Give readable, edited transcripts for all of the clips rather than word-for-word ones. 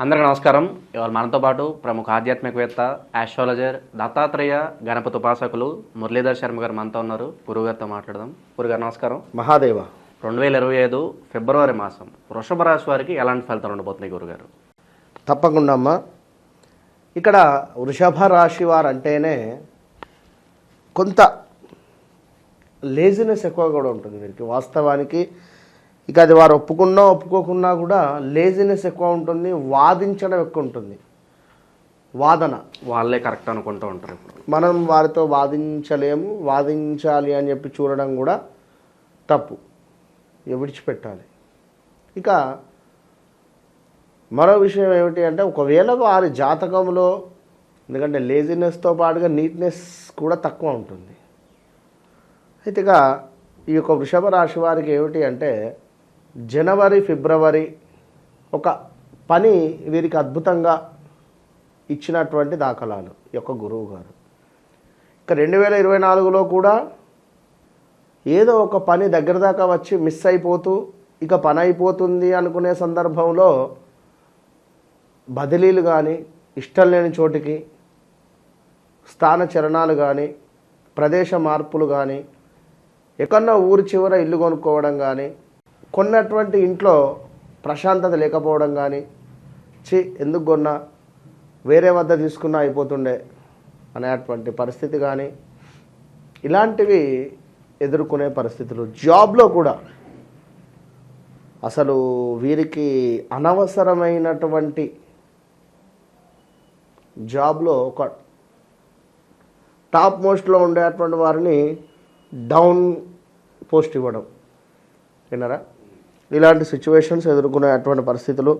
అందరికీ నమస్కారం. ఇవాళ మనతో పాటు ప్రముఖ ఆధ్యాత్మికవేత్త, ఆస్ట్రాలజర్, దత్తాత్రేయ గణపతి ఉపాసకులు మురళీధర్ శర్మ గారు మనతో ఉన్నారు. గురుగారితో మాట్లాడదాం. గురుగారు నమస్కారం. మహాదేవ. 2025 ఫిబ్రవరి మాసం వృషభ రాశి వారికి ఎలాంటి ఫలితాలు ఉండబోతున్నాయి గురుగారు? తప్పకుండా అమ్మా. ఇక్కడ వృషభ రాశి వారు అంటేనే కొంత లేజినెస్ ఎక్కువ కూడా ఉంటుంది వీరికి. వాస్తవానికి ఇక అది వారు ఒప్పుకున్నా ఒప్పుకోకున్నా కూడా లేజినెస్ ఎక్కువ ఉంటుంది, వాదించడం ఎక్కువ ఉంటుంది. వాదన వాళ్ళే కరెక్ట్ అనుకుంటూ ఉంటారు. మనం వారితో వాదించలేము, వాదించాలి అని చెప్పి చూడడం కూడా తప్పు, విడిచిపెట్టాలి. ఇక మరో విషయం ఏమిటి అంటే, ఒకవేళ వారి జాతకంలో, ఎందుకంటే లేజినెస్తో పాటుగా నీట్నెస్ కూడా తక్కువ ఉంటుంది. అయితే ఇక ఈ యొక్క వృషభ రాశి వారికి ఏమిటి అంటే, జనవరి ఫిబ్రవరి ఒక పని వీరికి అద్భుతంగా ఇచ్చినటువంటి దాఖలాలు ఈ యొక్క గురువు గారు. ఇక 2024లో కూడా ఏదో ఒక పని దగ్గర దాకా వచ్చి మిస్ అయిపోతూ ఇక పని అయిపోతుంది అనుకునే సందర్భంలో బదిలీలు కానీ, ఇష్టం లేని చోటికి స్థాన చలనాలు కానీ, ప్రదేశ మార్పులు కానీ, ఎక్కడన్నా ఊరి చివర ఇల్లు కొనుక్కోవడం కానీ, కొన్నటువంటి ఇంట్లో ప్రశాంతత లేకపోవడం కానీ, ఎందుకు కొన్నా, వేరే వద్ద తీసుకున్నా అయిపోతుండే అనేటువంటి పరిస్థితి కానీ, ఇలాంటివి ఎదుర్కొనే పరిస్థితులు. జాబ్లో కూడా అసలు వీరికి అనవసరమైనటువంటి జాబ్లో ఒక టాప్ మోస్ట్లో ఉండేటువంటి వారిని డౌన్ పోస్ట్ ఇవ్వడం, విన్నారా? ఇలాంటి సిచ్యువేషన్స్ ఎదుర్కొనేటువంటి పరిస్థితులు.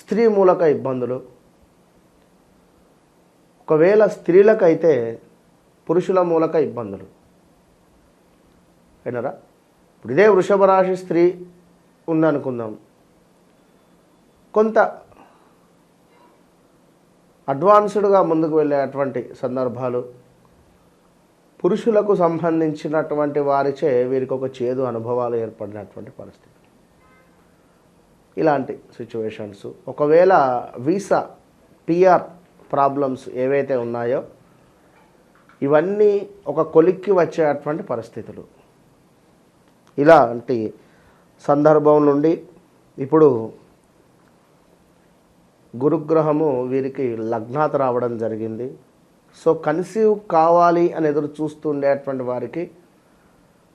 స్త్రీ మూలక ఇబ్బందులు, ఒకవేళ స్త్రీలకైతే పురుషుల మూలక ఇబ్బందులు, విన్నారా? ఇప్పుడు ఇదే వృషభ రాశి స్త్రీ ఉందనుకుందాం, కొంత అడ్వాన్స్డ్గా ముందుకు వెళ్ళేటువంటి సందర్భాలు, పురుషులకు సంబంధించినటువంటి వారిచే వీరికి ఒక చేదు అనుభవాలు ఏర్పడినటువంటి పరిస్థితి. ఇలాంటి సిచ్యువేషన్స్. ఒకవేళ వీసా పిఆర్ ప్రాబ్లమ్స్ ఏవైతే ఉన్నాయో ఇవన్నీ ఒక కొలిక్కి వచ్చేటువంటి పరిస్థితులు. ఇలాంటి సందర్భం నుండి ఇప్పుడు గురుగ్రహము వీరికి లగ్నాత రావడం జరిగింది. సో కన్సీవ్ కావాలి అని ఎదురు చూస్తుండేటువంటి వారికి,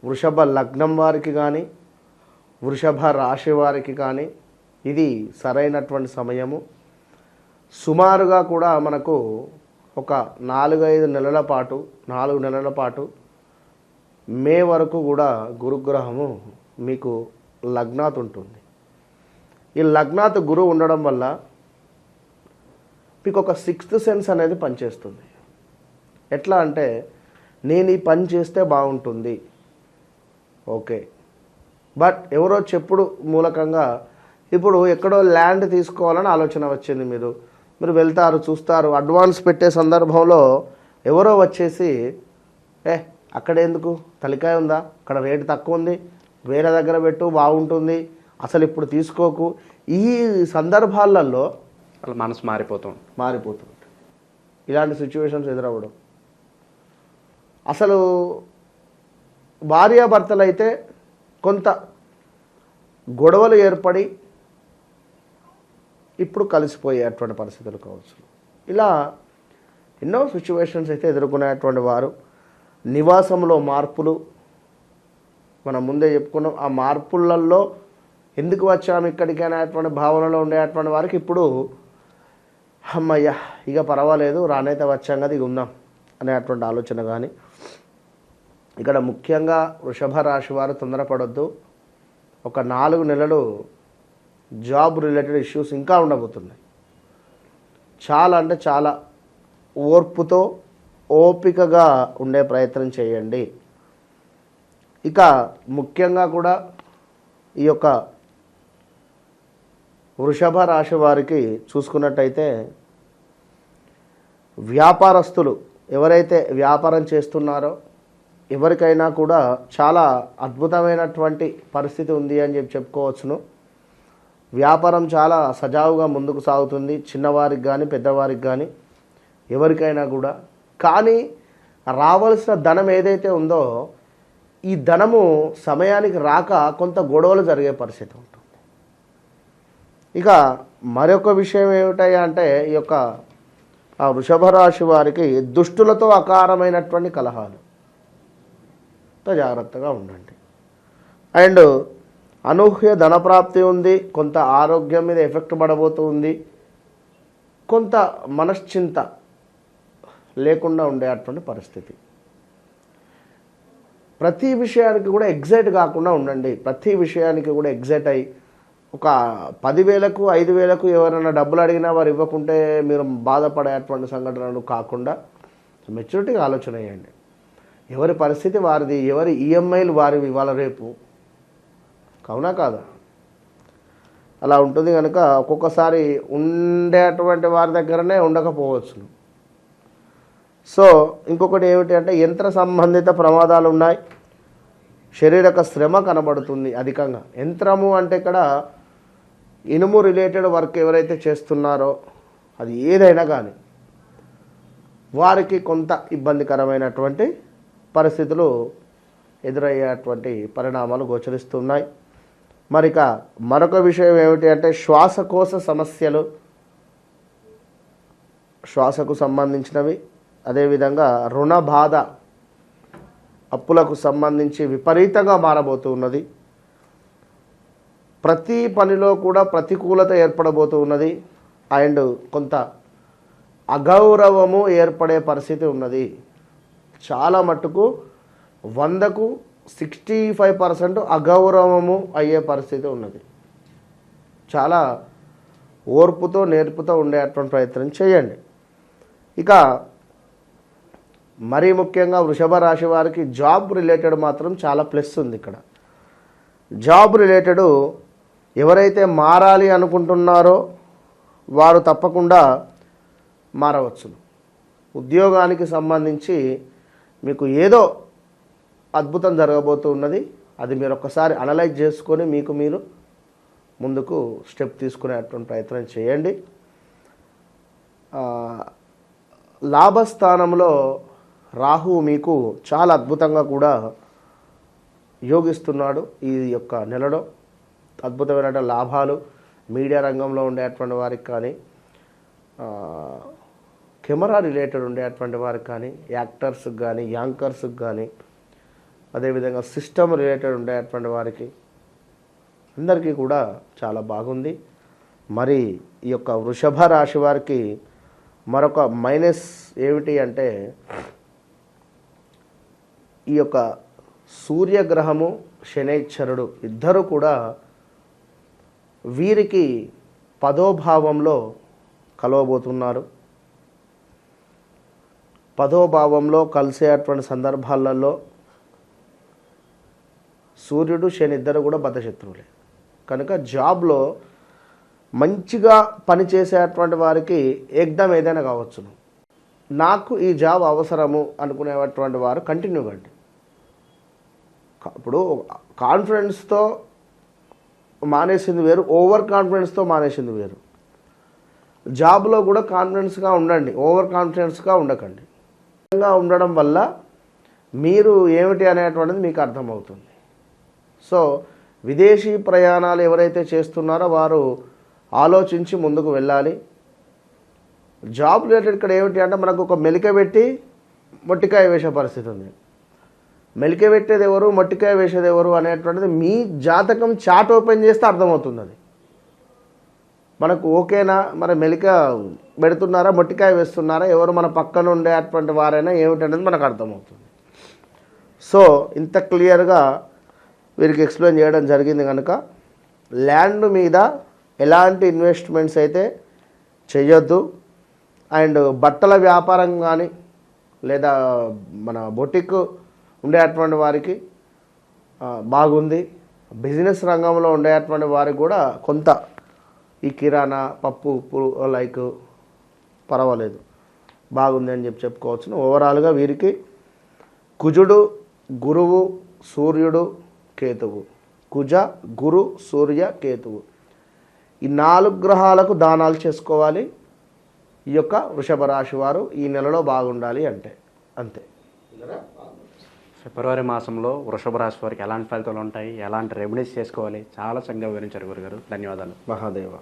వృషభ లగ్నం వారికి కానీ, వృషభ రాశి వారికి కానీ ఇది సరైనటువంటి సమయము. సుమారుగా కూడా మనకు ఒక 4-5 నెలల పాటు, 4 నెలల పాటు మే వరకు కూడా గురుగ్రహము మీకు లగ్నాత్ ఉంటుంది. ఈ లగ్నాత్ గురువు ఉండడం వల్ల మీకు ఒక 6th సెన్స్ అనేది పనిచేస్తుంది. ఎట్లా అంటే, నేను ఈ పని చేస్తే బాగుంటుంది, ఓకే, బట్ ఎవరో చెప్పుడు మూలకంగా ఇప్పుడు ఎక్కడో ల్యాండ్ తీసుకోవాలని ఆలోచన వచ్చింది. మీరు వెళ్తారు, చూస్తారు, అడ్వాన్స్ పెట్టే సందర్భంలో ఎవరో వచ్చేసి అక్కడ ఎందుకు, తలికాయ ఉందా, అక్కడ రేటు తక్కువ ఉంది, వేరే దగ్గర పెట్టు బాగుంటుంది, అసలు ఇప్పుడు తీసుకోకు. ఈ సందర్భాలలో వాళ్ళ మనసు మారిపోతుంది. ఇలాంటి సిచ్యువేషన్స్ ఎదురవ్వడం. అసలు భార్యాభర్తలు అయితే కొంత గొడవలు ఏర్పడి ఇప్పుడు కలిసిపోయేటువంటి పరిస్థితులు కావచ్చు. ఇలా ఎన్నో సిచ్యువేషన్స్ అయితే ఎదుర్కొనేటువంటి వారు. నివాసంలో మార్పులు మనం ముందే చెప్పుకున్నాం. ఆ మార్పులలో ఎందుకు వచ్చాము ఇక్కడికి అనేటువంటి భావనలో ఉండేటువంటి వారికి ఇప్పుడు అమ్మయ్య ఇక పర్వాలేదు, రానైతే వచ్చాం కదా, ఇక ఉందాం అనేటువంటి ఆలోచన కానీ. ఇక్కడ ముఖ్యంగా వృషభ రాశి వారు తొందరపడొద్దు. ఒక 4 నెలలు జాబ్ రిలేటెడ్ ఇష్యూస్ ఇంకా ఉండబోతున్నాయి. చాలా అంటే చాలా ఓర్పుతో, ఓపికగా ఉండే ప్రయత్నం చేయండి. ఇక ముఖ్యంగా కూడా ఈ యొక్క వృషభ రాశి వారికి చూసుకున్నట్టయితే, వ్యాపారస్తులు ఎవరైతే వ్యాపారం చేస్తున్నారో ఎవరికైనా కూడా చాలా అద్భుతమైనటువంటి పరిస్థితి ఉంది అని చెప్పుకోవచ్చును. వ్యాపారం చాలా సజావుగా ముందుకు సాగుతుంది, చిన్నవారికి కానీ పెద్దవారికి కానీ ఎవరికైనా కూడా. కానీ రావాల్సిన ధనం ఏదైతే ఉందో ఈ ధనము సమయానికి రాక కొంత గొడవలు జరిగే పరిస్థితి ఉంటుంది. ఇక మరొక విషయం ఏమిటయ్యా అంటే ఈ యొక్క వృషభ రాశి వారికి దుష్టులతో అకారమైనటువంటి కలహాలు, జాగ్రత్తగా ఉండండి. అండ్ అనూహ్య ధనప్రాప్తి ఉంది, కొంత ఆరోగ్యం మీద ఎఫెక్ట్ పడబోతుంది, కొంత మనశ్చింత లేకుండా ఉండేటువంటి పరిస్థితి. ప్రతి విషయానికి కూడా ఎగ్జైట్ కాకుండా ఉండండి. ప్రతి విషయానికి కూడా ఎగ్జైట్ అయ్యి ఒక 10,000కు 5,000కు ఎవరైనా డబ్బులు అడిగినా వారు ఇవ్వకుంటే మీరు బాధపడేటువంటి సంఘటనలు కాకుండా మెచ్యూరిటీగా ఆలోచన చేయండి. ఎవరి పరిస్థితి వారిది, ఎవరి ఈఎంఐలు వారివి ఇవాళ రేపు, అవునా కాదా? అలా ఉంటుంది కనుక ఒక్కొక్కసారి ఉండేటువంటి వారి దగ్గరనే ఉండకపోవచ్చును. సో ఇంకొకటి ఏమిటి అంటే యంత్ర సంబంధిత ప్రమాదాలు ఉన్నాయి, శారీరక శ్రమ కనబడుతుంది అధికంగా. యంత్రము అంటే ఇక్కడ ఇనుము రిలేటెడ్ వర్క్ ఎవరైతే చేస్తున్నారో అది ఏదైనా కానీ వారికి కొంత ఇబ్బందికరమైనటువంటి పరిస్థితులు ఎదురయ్యేటువంటి పరిణామాలు గోచరిస్తున్నాయి. మరిక మరొక విషయం ఏమిటి అంటే శ్వాసకోశ సమస్యలు, శ్వాసకు సంబంధించినవి, అదేవిధంగా రుణ బాధ, అప్పులకు సంబంధించి విపరీతంగా మారబోతూ ఉన్నది. ప్రతి పనిలో కూడా ప్రతికూలత ఏర్పడబోతూ ఉన్నది. అండ్ కొంత అగౌరవము ఏర్పడే పరిస్థితి ఉన్నది. చాలా మట్టుకు 100కు 65% అగౌరవము అయ్యే పరిస్థితి ఉన్నది. చాలా ఓర్పుతో నేర్పుతో ఉండేటువంటి ప్రయత్నం చేయండి. ఇక మరీ ముఖ్యంగా వృషభ రాశి వారికి జాబ్ రిలేటెడ్ మాత్రం చాలా ప్లస్ ఉంది. ఇక్కడ జాబ్ రిలేటెడ్ ఎవరైతే మారాలి అనుకుంటున్నారో వారు తప్పకుండా మారవచ్చును. ఉద్యోగానికి సంబంధించి మీకు ఏదో అద్భుతం జరగబోతూ ఉన్నది. అది మీరు ఒక్కసారి అనలైజ్ చేసుకొని మీకు మీరు ముందుకు స్టెప్ తీసుకునేటువంటి ప్రయత్నం చేయండి. లాభస్థానంలో రాహు మీకు చాలా అద్భుతంగా కూడా యోగిస్తున్నాడు. ఈ యొక్క నెలలో అద్భుతమైన లాభాలు మీడియా రంగంలో ఉండేటువంటి వారికి కానీ, కెమెరా రిలేటెడ్ ఉండేటువంటి వారికి కానీ, యాక్టర్స్కి కానీ, యాంకర్స్కి కానీ, అదేవిధంగా సిస్టమ్ రిలేటెడ్ ఉండేటువంటి వారికి అందరికీ కూడా చాలా బాగుంది. మరి ఈ యొక్క వృషభ రాశి వారికి మరొక మైనస్ ఏమిటి అంటే ఈ యొక్క సూర్యగ్రహము శనైశ్చరుడు ఇద్దరు కూడా వీరికి 10వ భావంలో కలవబోతున్నారు. 10వ భావంలో కలిసేటువంటి సందర్భాలలో సూర్యుడు శని ఇద్దరు కూడా బద్ధశత్రువులే కనుక జాబ్లో మంచిగా పనిచేసేటువంటి వారికి ఏకదం ఏదైనా కావచ్చును. నాకు ఈ జాబ్ అవసరము అనుకునేటువంటి వారు కంటిన్యూ కండి. ఇప్పుడు కాన్ఫిడెన్స్తో మానేసింది వేరు, ఓవర్ కాన్ఫిడెన్స్తో మానేసింది వేరు. జాబ్లో కూడా కాన్ఫిడెన్స్గా ఉండండి, ఓవర్ కాన్ఫిడెన్స్గా ఉండకండి. ఉండడం వల్ల మీరు ఏమిటి అనేటువంటిది మీకు అర్థమవుతుంది. సో విదేశీ ప్రయాణాలు ఎవరైతే చేస్తున్నారో వారు ఆలోచించి ముందుకు వెళ్ళాలి. జాబ్ రిలేటెడ్ ఇక్కడ ఏమిటి అంటే మనకు ఒక మెలిక పెట్టి మొట్టికాయ వేసే పరిస్థితి ఉంది. మెలిక పెట్టేది ఎవరు, మొట్టికాయ వేసేది ఎవరు అనేటువంటిది మీ జాతకం చాట్ ఓపెన్ చేస్తే అర్థమవుతుంది. అది మనకు ఓకేనా, మరి మెలిక పెడుతున్నారా, మొట్టికాయ వేస్తున్నారా, ఎవరు మన పక్కన ఉండేటువంటి వారైనా ఏమిటనేది మనకు అర్థమవుతుంది. సో ఇంత క్లియర్గా వీరికి ఎక్స్ప్లెయిన్ చేయడం జరిగింది. కనుక ల్యాండ్ మీద ఎలాంటి ఇన్వెస్ట్మెంట్స్ అయితే చేయొద్దు. అండ్ బట్టల వ్యాపారం కానీ లేదా మన బొటిక్ ఉండేటువంటి వారికి బాగుంది. బిజినెస్ రంగంలో ఉండేటువంటి వారికి కూడా కొంత ఈ కిరాణా పప్పు ఉప్పు లైక్ పర్వాలేదు బాగుంది అని చెప్పుకోవచ్చును. ఓవరాల్గా వీరికి కుజుడు, గురువు, సూర్యుడు, కేతువు, కుజ, గురు, సూర్య, కేతువు ఈ 4 గ్రహాలకు దానాలు చేసుకోవాలి. ఈ యొక్క వృషభ రాశి వారు ఈ నెలలో బాగుండాలి అంటే అంతే. ఫిబ్రవరి మాసంలో వృషభ రాశి వారికి ఎలాంటి ఫలితాలు ఉంటాయి, ఎలాంటి రెమెడీస్ చేసుకోవాలి, చాలా చక్కగా వివరించారు గురుగారు. ధన్యవాదాలు. మహాదేవ.